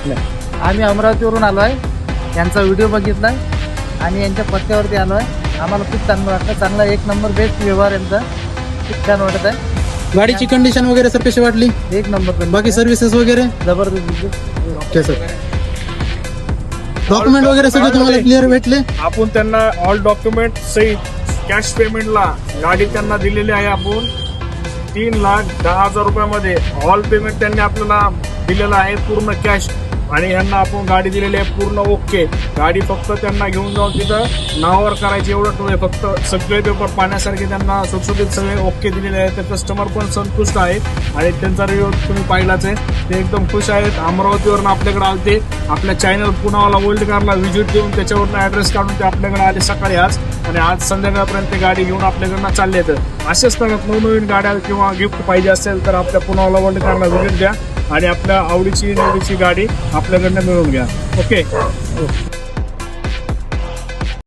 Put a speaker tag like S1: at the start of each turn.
S1: भेटलं.
S2: आम्ही अमरावतीवरून आलो आहे. यांचा व्हिडिओ बघितला आणि यांच्या पत्त्यावरती आलो आहे. आम्हाला खूप चांगलं वाटलं. चांगला एक नंबर बेस्ट व्यवहार यांचा. खूप छान वाटत आहे.
S1: गाडीची कंडिशन वगैरे सर कशी वाटली?
S2: एक नंबर.
S1: बाकी सर्व्हिसेस वगैरे
S2: जबरदस्त.
S1: Okay sir. डॉक्युमेंट वगैरे सगळे तुम्हाला क्लिअर भेटले?
S3: आपण त्यांना ऑल डॉक्युमेंट सहित कॅश पेमेंटला गाडी त्यांना दिलेली आहे. आपण 3,10,000 रुपयामध्ये ऑल पेमेंट त्यांनी आपल्याला दिलेलं आहे, पूर्ण कॅश. आणि यांना आपण गाडी दिलेली आहे पूर्ण ओके. गाडी फक्त त्यांना घेऊन जाऊन तिथं नावावर करायची एवढं आहे. फक्त सगळे पेपर पाहण्यासारखे त्यांना सुटसुटीत सगळे ओके दिलेले आहेत. तर कस्टमर पण संतुष्ट आहे आणि त्यांचा रिव्ह्यू तुम्ही पाहिलाच आहे. ते एकदम खुश आहेत. अमरावतीवरून आपल्याकडे आले. आपल्या चॅनल पुण्यावाला वर्ल्ड कारला व्हिजिट देऊन त्याच्यावरून ऍड्रेस काढून ते आपल्याकडे आले सकाळी आज. आणि आज संध्याकाळपर्यंत ते गाडी घेऊन आपल्याकडनं चालले. तर अशाच प्रकारे नवनवीन गाड्या किंवा गिफ्ट पाहिजे असेल तर आपल्या पुण्यावाला वर्ल्ड कारला व्हिजिट द्या आणि आपल्या आवडीची निवडीची गाडी आपल्याकडनं मिळवून घ्या. ओके.